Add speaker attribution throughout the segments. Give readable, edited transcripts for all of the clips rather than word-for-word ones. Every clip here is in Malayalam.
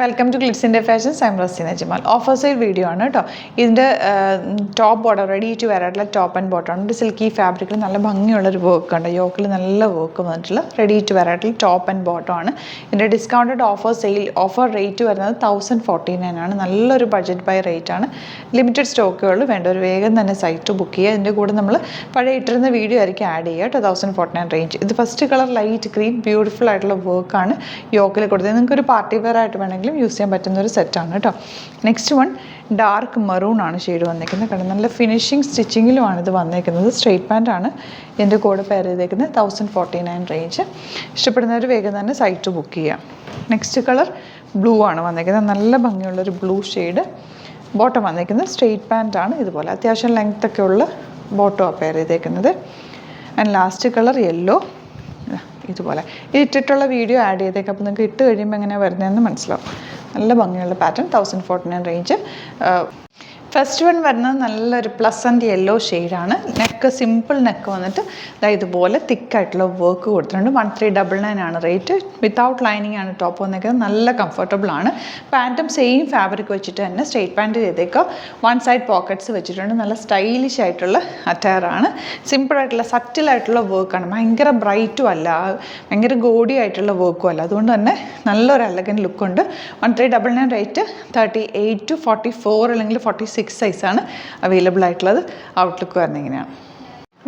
Speaker 1: Welcome to Glitz India fashions. I am Razeena Jamal. Offer sale video ആണ് കേട്ടോ. ഇതിൻ്റെ top bottom ready to wear ആയിട്ടുള്ള ടോപ്പ് ആൻഡ് ബോട്ടം ആണ്. സിൽക്കി ഫാബ്രിക്കിൽ നല്ല ഭംഗിയുള്ളൊരു വർക്ക് ഉണ്ട്. യോക്കിൽ നല്ല വർക്ക് വന്നിട്ടുള്ള റെഡി ടു വെയർ ആയിട്ടുള്ള ടോപ്പ് ആൻഡ് ബോട്ടം ആണ്. ഇതിൻ്റെ ഡിസ്കൗണ്ടഡ് ഓഫർ റേറ്റ് വരുന്നത് 1049 ആണ്. നല്ലൊരു ബഡ്ജറ്റ് ബൈ റേറ്റ് ആണ്. ലിമിറ്റഡ് സ്റ്റോക്കുകൾ വേണ്ട ഒരു വേഗം തന്നെ സൈറ്റ് ബുക്ക് ചെയ്യുക. ഇതിൻ്റെ കൂടെ നമ്മൾ പഴയ ഇട്ടിരുന്ന വീഡിയോ ആയിരിക്കും ആഡ് ചെയ്യുക കേട്ടോ. 1049 റേഞ്ച്. ഇത് first colour light green beautiful ആയിട്ടുള്ള വർക്കാണ് യോക്കിൽ കൊടുത്തത്. നിങ്ങൾക്കൊരു പാർട്ടി വെയർ ആയിട്ട് വേണമെങ്കിലും യൂസ് ചെയ്യാൻ പറ്റുന്ന ഒരു സെറ്റാണ് കേട്ടോ. നെക്സ്റ്റ് വൺ ഡാർക്ക് മറൂൺ ആണ് ഷെയ്ഡ് വന്നേക്കുന്നത്. കാരണം നല്ല ഫിനിഷിങ് സ്റ്റിച്ചിങ്ങിലുമാണ് ഇത് വന്നേക്കുന്നത്. സ്ട്രെയിറ്റ് പാൻ്റ് ആണ് ഇതിൻ്റെ കൂടെ പെയർ ചെയ്തേക്കുന്നത്. 1049 റേഞ്ച്. ഇഷ്ടപ്പെടുന്നവർ വേഗം തന്നെ സൈറ്റ് ബുക്ക് ചെയ്യാം. നെക്സ്റ്റ് കളർ ബ്ലൂ ആണ് വന്നേക്കുന്നത്. നല്ല ഭംഗിയുള്ളൊരു ബ്ലൂ ഷെയ്ഡ്. ബോട്ടം വന്നേക്കുന്നത് സ്ട്രെയിറ്റ് പാൻ്റ് ആണ്. ഇതുപോലെ അത്യാവശ്യം ലെങ്ത് ഒക്കെ ഉള്ള ബോട്ടമാണ് പെയർ ചെയ്തേക്കുന്നത്. And last colour yellow. ഇതുപോലെ ഇട്ടിട്ടുള്ള വീഡിയോ ആഡ് ചെയ്തേക്കാം. അപ്പോൾ നിങ്ങൾക്ക് ഇട്ട് കഴിയുമ്പോൾ എങ്ങനെയാണ് വരുന്നതെന്ന് മനസ്സിലാവും. നല്ല ഭംഗിയുള്ള പാറ്റേൺ. 1049 റേഞ്ച്. ഫസ്റ്റ് വൺ വരുന്നത് നല്ലൊരു പ്ലസൻറ്റ് യെല്ലോ ഷെയ്ഡാണ്. നെക്ക് സിമ്പിൾ നെക്ക് വന്നിട്ട് ഇതുപോലെ തിക്കായിട്ടുള്ള വർക്ക് കൊടുത്തിട്ടുണ്ട്. 1399 ആണ് റേറ്റ്. വിത്തൗട്ട് ലൈനിങ് ആണ് ടോപ്പ് വന്നേക്കുന്നത്. നല്ല കംഫർട്ടബിൾ ആണ്. പാൻറ്റും സെയിം ഫാബ്രിക് വെച്ചിട്ട് തന്നെ സ്ട്രെയിറ്റ് പാൻറ്റ് ചെയ്തേക്കുക. വൺ സൈഡ് പോക്കറ്റ്സ് വെച്ചിട്ടുണ്ട്. നല്ല സ്റ്റൈലിഷ് ആയിട്ടുള്ള അറ്റയറാണ്. സിമ്പിളായിട്ടുള്ള സറ്റിലായിട്ടുള്ള വർക്കാണ്. ഭയങ്കര ബ്രൈറ്റും അല്ല, ഭയങ്കര ഗോഡി ആയിട്ടുള്ള വർക്കും അല്ല. അതുകൊണ്ട് തന്നെ നല്ലൊരു എലഗൻ ലുക്കുണ്ട്. 1399 റേറ്റ്. 38 to 44 അല്ലെങ്കിൽ 46 സൈസാണ് അവൈലബിൾ ആയിട്ടുള്ളത്. ഔട്ട്ലുക്ക് വരുന്നത് ഇങ്ങനെയാണ്.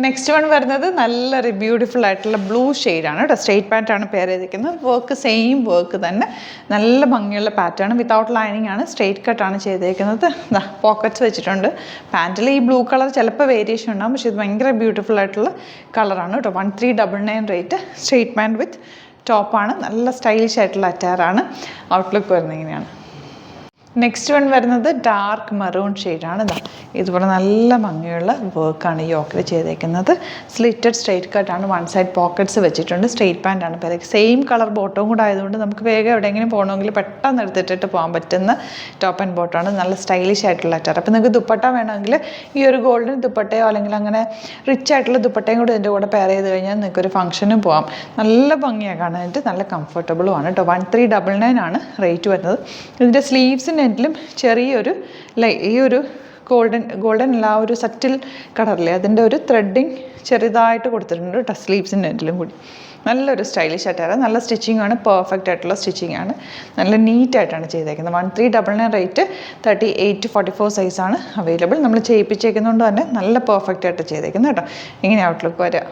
Speaker 1: നെക്സ്റ്റ് വൺ വരുന്നത് നല്ലൊരു ബ്യൂട്ടിഫുൾ ആയിട്ടുള്ള ബ്ലൂ ഷെയ്ഡാണ് കേട്ടോ. സ്ട്രെയിറ്റ് പാൻറ്റാണ് പെയർ ചെയ്തിരിക്കുന്നത്. വർക്ക് സെയിം വർക്ക് തന്നെ. നല്ല ഭംഗിയുള്ള പാറ്റേൺ. വിത്തൗട്ട് ലൈനിങ് ആണ്. സ്ട്രെയിറ്റ് കട്ടാണ് ചെയ്തേക്കുന്നത്. പോക്കറ്റ്സ് വെച്ചിട്ടുണ്ട്. പാൻറ്റിൽ ഈ ബ്ലൂ കളർ ചിലപ്പോൾ വേരിയേഷൻ ഉണ്ടാകും, പക്ഷേ ഇത് ഭയങ്കര ബ്യൂട്ടിഫുൾ ആയിട്ടുള്ള കളറാണ് കേട്ടോ. 1399 റേറ്റ്. സ്ട്രെയിറ്റ് പാൻറ്റ് വിത്ത് ടോപ്പാണ്. നല്ല സ്റ്റൈലിഷ് ആയിട്ടുള്ള അറ്റയറാണ്. ഔട്ട്ലുക്ക് വരുന്നത് ഇങ്ങനെയാണ്. നെക്സ്റ്റ് വൺ വരുന്നത് ഡാർക്ക് മറൂൺ ഷെയ്ഡാണ്. ഇതുപോലെ നല്ല ഭംഗിയുള്ള വർക്കാണ് ഈ യോക്കിൽ ചെയ്തേക്കുന്നത്. സ്ലിറ്റഡ് സ്ട്രെയിറ്റ് കട്ടാണ്. വൺ സൈഡ് പോക്കറ്റ്സ് വെച്ചിട്ടുണ്ട്. സ്ട്രെയിറ്റ് പാൻ്റാണ് പേര്. സെയിം കളർ ബോട്ടവും കൂടെ ആയതുകൊണ്ട് നമുക്ക് വേഗം എവിടെയെങ്കിലും പോകണമെങ്കിൽ പെട്ടെന്ന് എടുത്തിട്ടിട്ട് പോകാൻ പറ്റുന്ന ടോപ്പ് ആൻഡ് ബോട്ടമാണ്. നല്ല സ്റ്റൈലിഷ് ആയിട്ടുള്ള അറ്റാർ. അപ്പോൾ നിങ്ങൾക്ക് ദുപ്പട്ട വേണമെങ്കിൽ ഈ ഒരു ഗോൾഡൻ ദുപ്പട്ടയോ അല്ലെങ്കിൽ അങ്ങനെ റിച്ച് ആയിട്ടുള്ള ദുപ്പട്ടയും കൂടെ ഇതിൻ്റെ കൂടെ പെയർ ചെയ്ത് കഴിഞ്ഞാൽ നിങ്ങൾക്കൊരു ഫംഗ്ഷനും പോകാം. നല്ല ഭംഗിയാണ് കാണാനായിട്ട്. നല്ല കംഫർട്ടബിളും ആണ് കേട്ടോ. 1399 ആണ് റേറ്റ് വരുന്നത്. ഇതിൻ്റെ സ്ലീവ്സിൻ്റെ എൻഡിലും ചെറിയൊരു ഈ ഒരു ഗോൾഡൻ അല്ല, ഒരു സറ്റിൽ കളറില്ലേ അതിൻ്റെ ഒരു ത്രെഡിങ് ചെറുതായിട്ട് കൊടുത്തിട്ടുണ്ട് കേട്ടോ. സ്ലീവ്സിൻ്റെ എൻഡിലും കൂടി നല്ലൊരു സ്റ്റൈലിഷ് ആയിട്ടാണ്. നല്ല സ്റ്റിച്ചിങ് ആണ്. പെർഫെക്റ്റ് ആയിട്ടുള്ള സ്റ്റിച്ചിങ് ആണ്. നല്ല നീറ്റായിട്ടാണ് ചെയ്തേക്കുന്നത്. 1399 റേറ്റ്. 38 to 44 സൈസാണ് അവൈലബിൾ. നമ്മൾ ചെയ്യിപ്പിച്ചേക്കുന്നതുകൊണ്ട് തന്നെ നല്ല പെർഫെക്റ്റ് ആയിട്ട് ചെയ്തേക്കുന്നത് കേട്ടോ. ഇങ്ങനെ ഔട്ട്ലുക്ക് വരിക.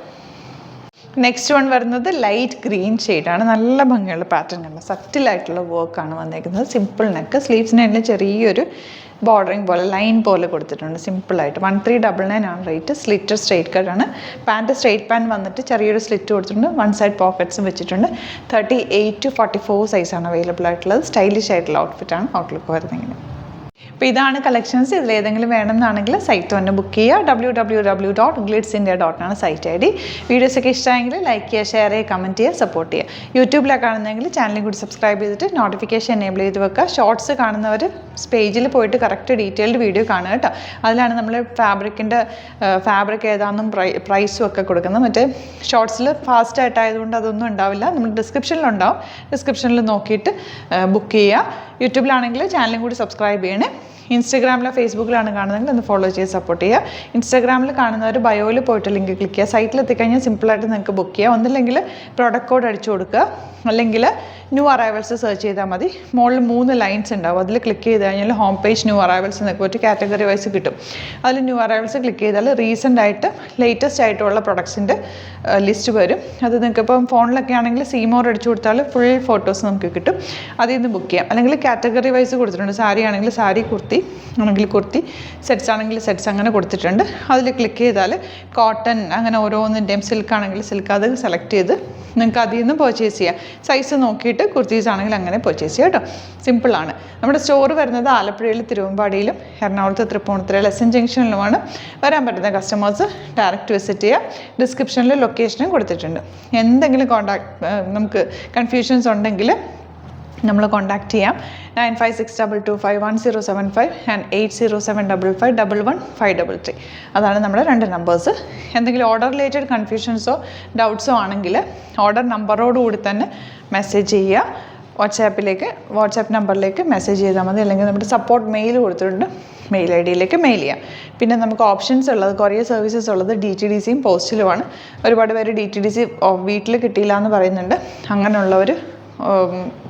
Speaker 1: നെക്സ്റ്റ് വൺ വരുന്നത് ലൈറ്റ് ഗ്രീൻ ഷെയ്ഡാണ്. നല്ല ഭംഗിയുള്ള പാറ്റേൺ കണ്ട സറ്റിലായിട്ടുള്ള വർക്കാണ് വന്നേക്കുന്നത്. Simple neck. സ്ലീവ്സിന് തന്നെ ചെറിയൊരു ബോർഡറിങ് പോലെ ലൈൻ പോലെ കൊടുത്തിട്ടുണ്ട് സിമ്പിളായിട്ട്. 1399 ആണ് റേറ്റ്. സ്ലിറ്റർ സ്ട്രെയിറ്റ് കട്ടാണ്. പാൻറ്റ് സ്ട്രെയിറ്റ് പാൻറ്റ് വന്നിട്ട് ചെറിയൊരു സ്ലിറ്റ് കൊടുത്തിട്ടുണ്ട്. വൺ സൈഡ് പോക്കറ്റ്സും വെച്ചിട്ടുണ്ട്. 38 to 44 സൈസാണ് അവൈലബിൾ ആയിട്ടുള്ളത്. സ്റ്റൈലിഷ് ആയിട്ടുള്ള ഔട്ട്ഫിറ്റാണ്. ഔട്ട്ലുക്ക് വരുന്നത് ഇങ്ങനെ. അപ്പോൾ ഇതാണ് കളക്ഷൻസ്. ഇതിലേതെങ്കിലും വേണമെന്നാണെങ്കിൽ സൈറ്റ് തന്നെ ബുക്ക് ചെയ്യുക. www.glitzindia.in ആണ് സൈറ്റ് ഐ ഡി. വീഡിയോസൊക്കെ ഇഷ്ടമായെങ്കിൽ ലൈക്ക് ചെയ്യുക, ഷെയർ ചെയ്യുക, കമൻറ്റ് ചെയ്യുക, സപ്പോർട്ട് ചെയ്യുക. യൂട്യൂബിലാണ് കാണുന്നതെങ്കിൽ ചാനലും കൂടി സബ്സ്ക്രൈബ് ചെയ്തിട്ട് നോട്ടിഫിക്കേഷൻ എനേബിൾ ചെയ്ത് വെക്കുക. ഷോർട്സ് കാണുന്നവർ പേജിൽ പോയിട്ട് കറക്റ്റ് ഡീറ്റെയിൽഡ് വീഡിയോ കാണുക കേട്ടോ. അതിലാണ് നമ്മൾ ഫാബ്രിക് ഏതാണെന്നും പ്രൈസും ഒക്കെ കൊടുക്കുന്നത്. മറ്റേ ഷോർട്സിൽ ഫാസ്റ്റ് ആയിട്ടായതുകൊണ്ട് അതൊന്നും ഉണ്ടാവില്ല. നമ്മൾ ഡിസ്ക്രിപ്ഷനിലുണ്ടാവും. ഡിസ്ക്രിപ്ഷനിൽ നോക്കിയിട്ട് ബുക്ക് ചെയ്യുക. യൂട്യൂബിലാണെങ്കിൽ ചാനലും കൂടി സബ്സ്ക്രൈബ് ചെയ്യണേ. ഇൻസ്റ്റാഗ്രാമിലോ ഫേസ്ബുക്കിലാണ് കാണുന്നതെങ്കിൽ ഒന്ന് ഫോളോ ചെയ്ത് സപ്പോർട്ട് ചെയ്യുക. ഇൻസ്റ്റാഗ്രാമിൽ കാണുന്നവർ ബയോയിൽ പോയിട്ട് ലിങ്ക് ക്ലിക്ക് ചെയ്യുക. സൈറ്റിൽ എത്തിക്കഴിഞ്ഞാൽ സിമ്പിളായിട്ട് നിങ്ങൾക്ക് ബുക്ക് ചെയ്യാം. ഒന്നില്ലെങ്കിൽ പ്രോഡക്റ്റ് കോഡ് അടിച്ചു കൊടുക്കുക, അല്ലെങ്കിൽ ന്യൂ അറൈവൽസ് സെർച്ച് ചെയ്താൽ മതി. മുകളിൽ 3 ലൈൻസ് ഉണ്ടാവും. അതിൽ ക്ലിക്ക് ചെയ്ത് കഴിഞ്ഞാൽ ഹോം പേജ് ന്യൂ അറൈവൽസ് എന്നൊക്കെ ഒരു കാറ്റഗറി വൈസ് കിട്ടും. അതിൽ ന്യൂ അറൈവൽസ് ക്ലിക്ക് ചെയ്താൽ റീസെൻ്റ് ആയിട്ട് ലേറ്റസ്റ്റ് ആയിട്ടുള്ള പ്രൊഡക്ട്സിൻ്റെ ലിസ്റ്റ് വരും. അത് നിങ്ങൾക്ക് ഇപ്പം ഫോണിലൊക്കെ ആണെങ്കിൽ സീമോർ അടിച്ചു കൊടുത്താൽ ഫുൾ ഫോട്ടോസ് നമുക്ക് കിട്ടും. അതിൽ നിന്ന് ബുക്ക് ചെയ്യാം. അല്ലെങ്കിൽ കാറ്റഗറി വൈസ് കൊടുത്തിട്ടുണ്ട്. സാരി ആണെങ്കിൽ സാരി, കുർത്തി ആണെങ്കിൽ കുർത്തി, സെറ്റ്സ് ആണെങ്കിൽ സെറ്റ്സ് അങ്ങനെ കൊടുത്തിട്ടുണ്ട്. അതിൽ ക്ലിക്ക് ചെയ്താൽ കോട്ടൺ അങ്ങനെ ഓരോന്നിൻ്റെയും, സിൽക്ക് ആണെങ്കിൽ സിൽക്ക്, അത് സെലക്ട് ചെയ്ത് നിങ്ങൾക്ക് അതിൽ നിന്ന് പർച്ചേസ് ചെയ്യാം. സൈസ് നോക്കിയിട്ട് കുർത്തീസ് ആണെങ്കിൽ അങ്ങനെ പർച്ചേസ് ചെയ്യാം കേട്ടോ. സിമ്പിളാണ്. നമ്മുടെ സ്റ്റോർ വരുന്നത് ആലപ്പുഴയിൽ, തിരുവമ്പാടിയിലും, എറണാകുളത്ത് തൃപ്പൂണിത്തുറ എസ് എൻ ജംഗ്ഷനിലുമാണ്. വരാൻ പറ്റുന്ന കസ്റ്റമേഴ്സ് ഡയറക്റ്റ് വിസിറ്റ് ചെയ്യുക. ഡിസ്ക്രിപ്ഷനിൽ ലൊക്കേഷനും കൊടുത്തിട്ടുണ്ട്. എന്തെങ്കിലും നമുക്ക് കൺഫ്യൂഷൻസ് ഉണ്ടെങ്കിൽ നമ്മൾ കോൺടാക്റ്റ് ചെയ്യാം. 9562251075 ആൻഡ് 8075551153. അതാണ് നമ്മുടെ 2 നമ്പേഴ്സ്. എന്തെങ്കിലും ഓർഡർ റിലേറ്റഡ് കൺഫ്യൂഷൻസോ ഡൗട്ട്സോ ആണെങ്കിൽ ഓർഡർ നമ്പറോടുകൂടി തന്നെ മെസ്സേജ് ചെയ്യുക. വാട്സാപ്പ് നമ്പറിലേക്ക് മെസ്സേജ് ചെയ്താൽ മതി. അല്ലെങ്കിൽ നമ്മുടെ സപ്പോർട്ട് മെയിൽ കൊടുത്തിട്ടുണ്ട്, മെയിൽ ഐ ഡിയിലേക്ക് മെയിൽ ചെയ്യാം. പിന്നെ നമുക്ക് ഓപ്ഷൻസ് ഉള്ളത്, കൊറിയർ സർവീസസ് ഉള്ളത് DTDCയും പോസ്റ്റിലുമാണ്. ഒരുപാട് പേര് DTDC വീട്ടിൽ കിട്ടിയില്ല എന്ന് പറയുന്നുണ്ട്. അങ്ങനെയുള്ളവർ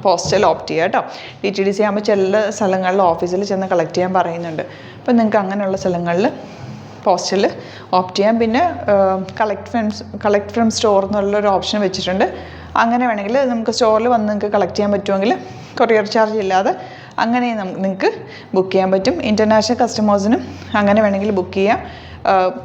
Speaker 1: പോസ്റ്റൽ ഓപ്റ്റ് ചെയ്യുക കേട്ടോ. DTDC ആകുമ്പോൾ ചില സ്ഥലങ്ങളിൽ ഓഫീസിൽ ചെന്ന് കളക്ട് ചെയ്യാൻ പറയുന്നുണ്ട്. അപ്പോൾ നിങ്ങൾക്ക് അങ്ങനെയുള്ള സ്ഥലങ്ങളിൽ പോസ്റ്റൽ ഓപ്റ്റ് ചെയ്യാം. പിന്നെ കളക്ട് ഫ്രം സ്റ്റോർ എന്നുള്ളൊരു ഓപ്ഷൻ വെച്ചിട്ടുണ്ട്. അങ്ങനെ വേണമെങ്കിൽ നമുക്ക് സ്റ്റോറിൽ വന്ന് നിങ്ങൾക്ക് കളക്ട് ചെയ്യാൻ പറ്റുമെങ്കിൽ കൊറിയർ ചാർജ് ഇല്ലാതെ അങ്ങനെ നിങ്ങൾക്ക് ബുക്ക് ചെയ്യാൻ പറ്റും. ഇൻ്റർനാഷണൽ കസ്റ്റമേഴ്സിനും അങ്ങനെ വേണമെങ്കിൽ ബുക്ക് ചെയ്യാം.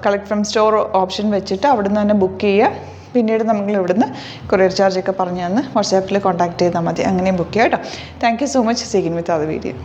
Speaker 1: കളക്ട് ഫ്രം സ്റ്റോർ ഓപ്ഷൻ വെച്ചിട്ട് അവിടുന്ന് തന്നെ ബുക്ക് ചെയ്യുക. പിന്നീട് നമ്മൾ ഇവിടുന്ന് കൊറിയർ ചാർജൊക്കെ പറഞ്ഞു തന്ന് വാട്സാപ്പിൽ കോൺടാക്ട് ചെയ്താൽ മതി. അങ്ങനെയും ബുക്ക് ചെയ്യാം കേട്ടോ. Thank you so much. See you with other video.